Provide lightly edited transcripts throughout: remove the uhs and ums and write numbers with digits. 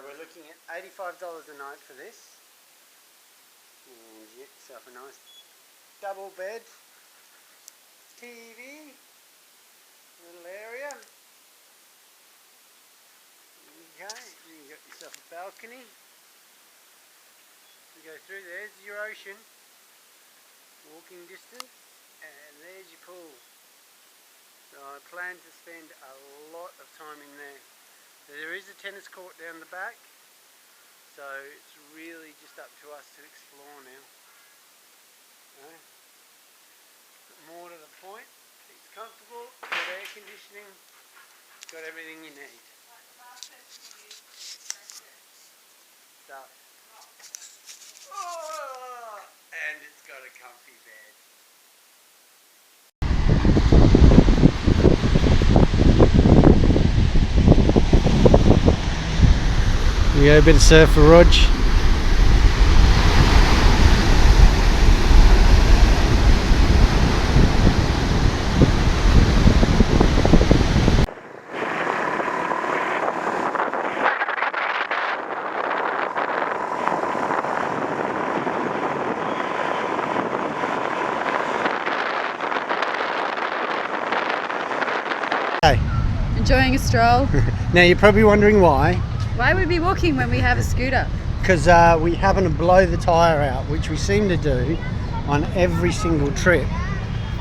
we're looking at $85 a night for this. And you get yourself a nice double bed, TV, little area. Okay, you got yourself a balcony. You go through, there's your ocean, walking distance, and there's your pool. So I plan to spend a lot of time in there. There is a tennis court down the back, so it's really just up to us to explore now. Okay. But more to the point, it's comfortable, got air conditioning, got everything you need. Stuff. Oh, and it's got a comfy bed. We got a bit of surf for Rog. Enjoying a stroll. Now you're probably wondering why. Why would we be walking when we have a scooter? Because we happen to blow the tyre out, which we seem to do on every single trip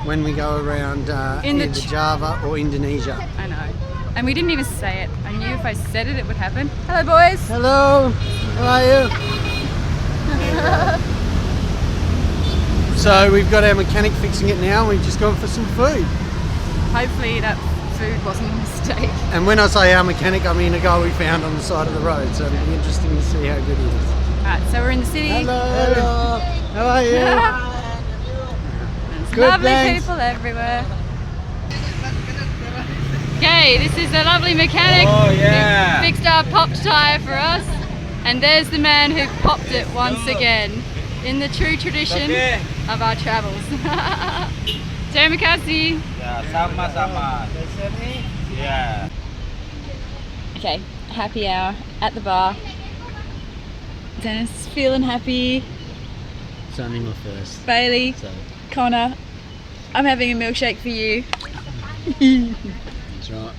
when we go around either Java or Indonesia. I know. And we didn't even say it. I knew if I said it, it would happen. Hello, boys. Hello. How are you? So we've got our mechanic fixing it now. We've just gone for some food. Hopefully that food wasn't a mistake. And when I say our mechanic, I mean a guy we found on the side of the road. So it'll be interesting to see how good he is. Alright, so we're in the city. Hello. How are you? There's Good, lovely thanks. people everywhere. Okay, this is the lovely mechanic who fixed our popped tyre for us. And there's the man who popped it once again in the true tradition of our travels. Terima kasih. Ya, sama-sama. Yeah. Okay, happy hour at the bar. Dennis is feeling happy. It's only my first. Bailey, So Connor, I'm having a milkshake for you. that's right.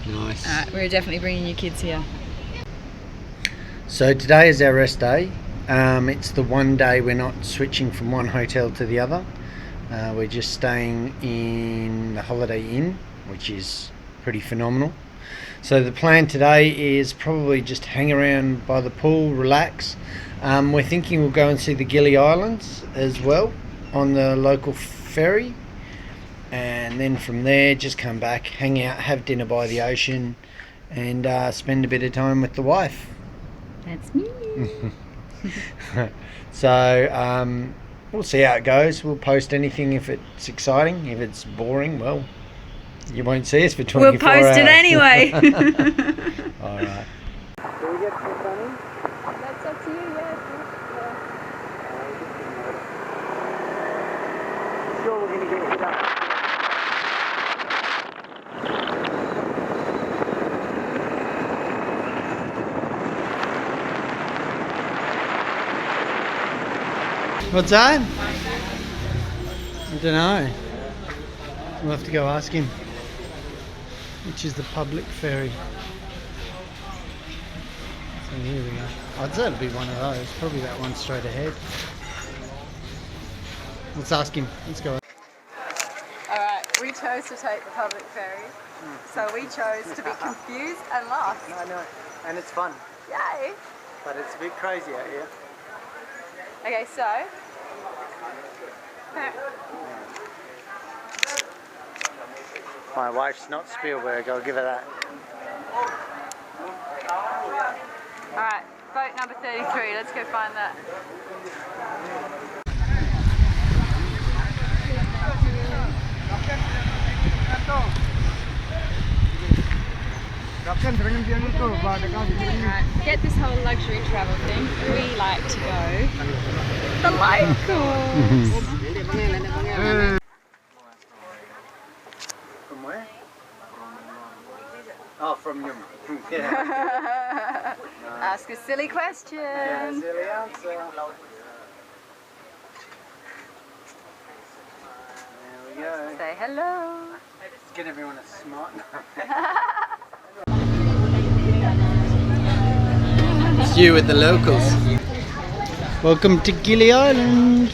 Nice. Alright, we're definitely bringing you kids here. So today is our rest day. It's the one day we're not switching from one hotel to the other. We're just staying in the Holiday Inn, which is pretty phenomenal. So the plan today is probably just hang around by the pool, relax. We're thinking we'll go and see the Gilli Islands as well on the local ferry, and then from there just come back, hang out, have dinner by the ocean, and spend a bit of time with the wife. That's me. So we'll see how it goes. We'll post anything if it's exciting. If it's boring, well, you won't see us for 24 hours. We'll post it anyway. All right. Do we get some sunny? That's up to you, yeah. Sure, we're going to get hit up. What's that? I don't know. We'll have to go ask him. Which is the public ferry. So here we go. I'd say it'll be one of those. Probably that one straight ahead. Let's ask him. Let's go. Alright, we chose to take the public ferry. So we chose to be confused and lost. I know. And it's fun. Yay! But it's a bit crazy out here. Okay, so my wife's not Spielberg, I'll give her that. alright, boat number 33, let's go find that. Right, forget this whole luxury travel thing. We like to go the locals. From where? Oh, Oh, from your... yeah. Ask a silly question. Yeah, silly answer. There we go. Say hello. Let's get everyone a smart. It's you with the locals. Welcome to Gilli Island.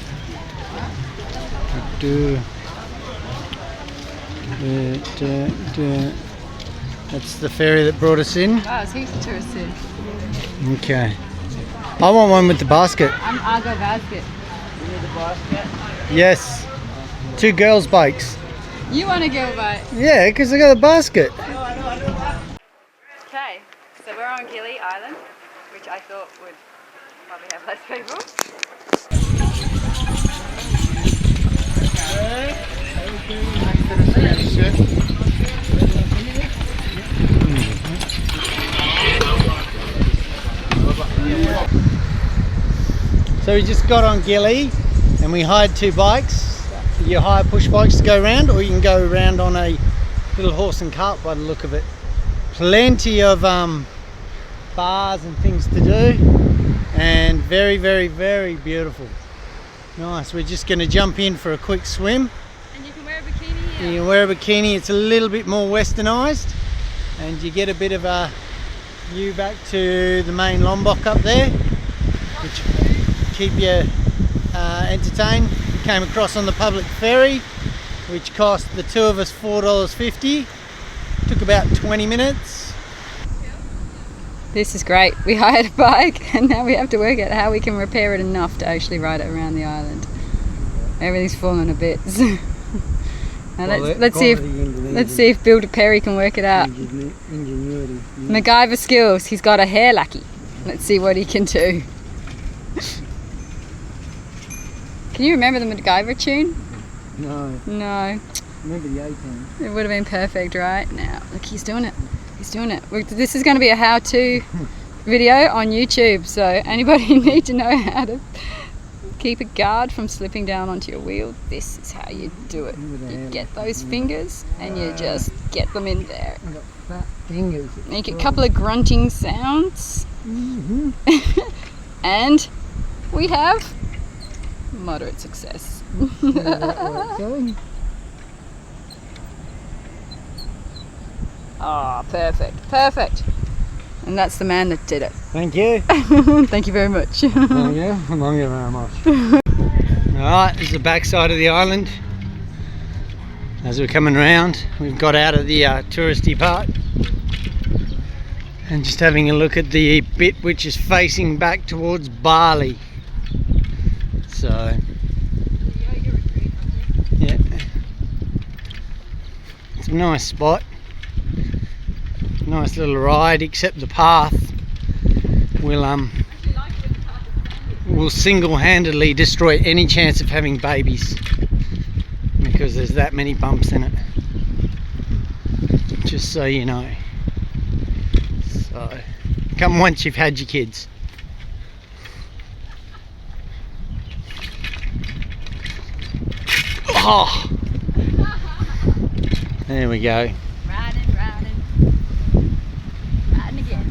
That's the ferry that brought us in. Wow, it's heaps of tourists here. Okay. I want one with the basket. I'll go basket. You need the basket? Yes. 2 girls' bikes. You want to go by? Yeah, because I got a basket. Okay, so we're on Gilli Island, which I thought would probably have less people. So we just got on Gili and we hired 2 bikes. You hire push bikes to go around, or you can go around on a little horse and cart by the look of it. Plenty of bars and things to do, and very, very, very beautiful. Nice. We're just going to jump in for a quick swim. And you can wear a bikini here. You can wear a bikini. It's a little bit more westernized, and you get a bit of a view back to the main Lombok up there, which keep you entertained. We came across on the public ferry, which cost the 2 of us $4.50. Took about 20 minutes. This is great. We hired a bike and now we have to work out how we can repair it enough to actually ride it around the island. Everything's falling to bits. Now let's see if Bill Perry can work it out. Ingenuity. MacGyver skills. He's got a hair lucky. Let's see what he can do. Can you remember the MacGyver tune? No. No. Remember the A-Team. It would have been perfect right now. Look, he's doing it. He's doing it. This is going to be a how-to video on YouTube, so anybody who need to know how to keep a guard from slipping down onto your wheel, this is how you do it. You get those fingers and you just get them in there. I've got fat fingers. Make a couple of grunting sounds. And we have moderate success. Ah, perfect, perfect. And that's the man that did it. Thank you. Thank you very much. Thank you. Thank you very much. Alright, this is the back side of the island. As we're coming around, we've got out of the touristy part and just having a look at the bit which is facing back towards Bali. So, yeah, it's a nice spot. Nice little ride, except the path will single-handedly destroy any chance of having babies because there's that many bumps in it. Just so you know. So, come once you've had your kids. Oh! There we go. Riding, riding. Riding again.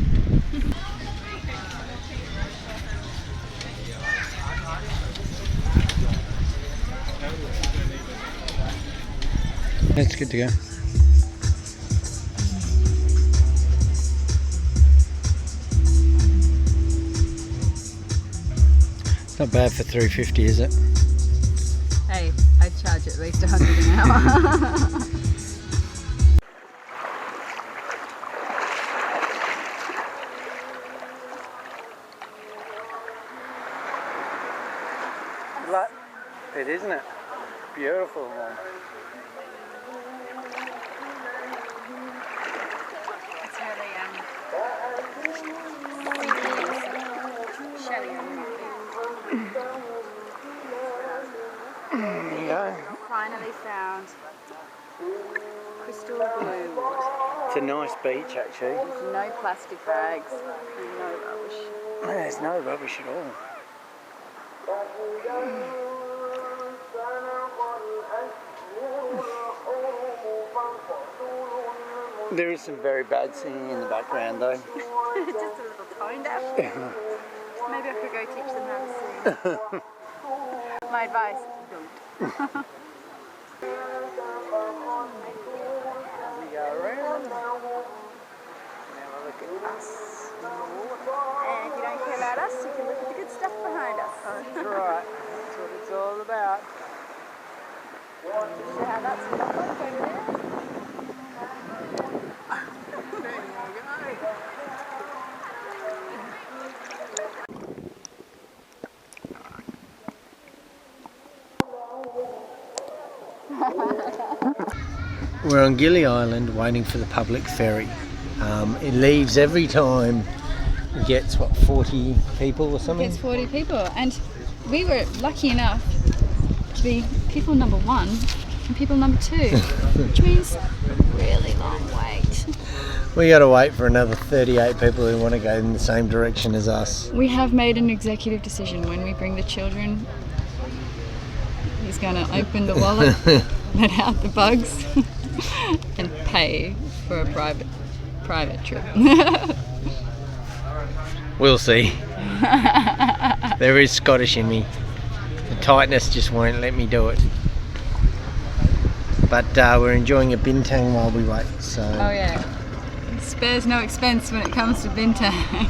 That's good to go. It's not bad for $3.50, is it? Hey, I'd charge at least $100 an hour. It isn't it? Beautiful one. It's really shelly. There you go. Finally found crystal blue water. It's a nice beach actually. There's no plastic bags and no rubbish. There's no rubbish at all. There is some very bad singing in the background though. Just a little tone deaf. Maybe I could go teach them how to sing. My advice, don't. We go around. Now look at us in the water. And if you don't care about us, you can look at the good stuff behind us. That's right. That's what it's all about. So how that's set up over there. We're on Gilli Island waiting for the public ferry. It leaves every time. It gets, what, 40 people or something? It's 40 people, and we were lucky enough to be people number 1 and people number 2, which means really long wait. We got to wait for another 38 people who want to go in the same direction as us. We have made an executive decision. When we bring the children, he's going to open the wallet, let out the bugs, and pay for a private trip. We'll see. There is Scottish in me. The tightness just won't let me do it. But we're enjoying a bintang while we wait. So. Oh yeah. Spares no expense when it comes to bintang.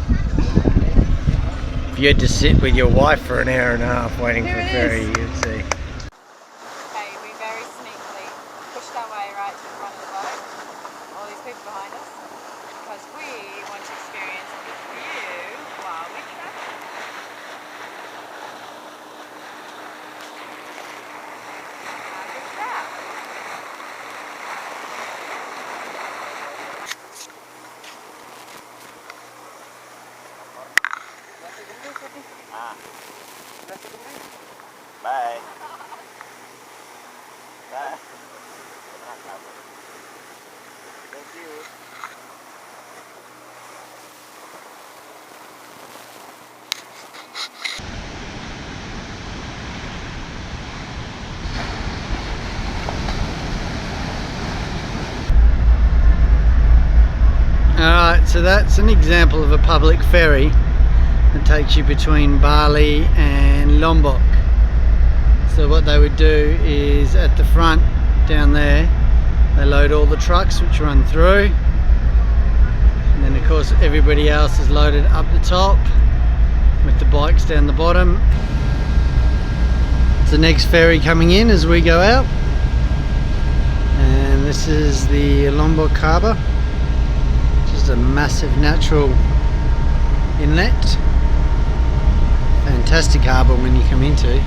If you had to sit with your wife for an hour and a half waiting Here for a it ferry, is. you'd see. Okay, we very sneakily pushed our way right to the front of the boat. All these people behind us. Because we want to experience the view while we travel. How good's that? Bye. Bye. Thank you. Alright, so that's an example of a public ferry that takes you between Bali and Lombok. So what they would do is at the front down there, they load all the trucks which run through, and then of course everybody else is loaded up the top with the bikes down the bottom. It's the next ferry coming in as we go out, and this is the Lombok harbour. Just a massive natural inlet. Fantastic harbour when you come into.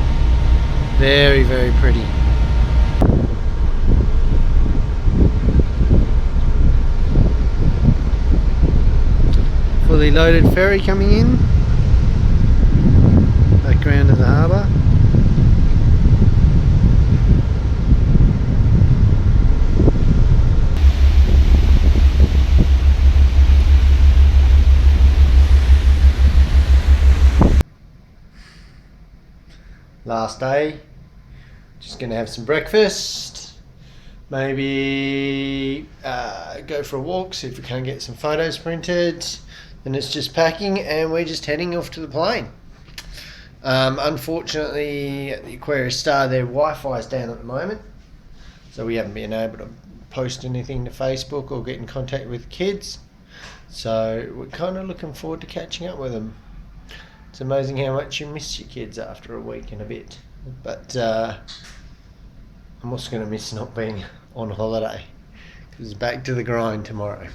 Very, very pretty. Fully loaded ferry coming in. Background of the harbour. Last day, just gonna have some breakfast, maybe go for a walk, see if we can get some photos printed, then it's just packing and we're just heading off to the plane. Unfortunately at the Aquarius Star their Wi-Fi is down at the moment, so we haven't been able to post anything to Facebook or get in contact with kids, so we're kind of looking forward to catching up with them. It's amazing how much you miss your kids after a week and a bit. But I'm also going to miss not being on holiday, because it's back to the grind tomorrow.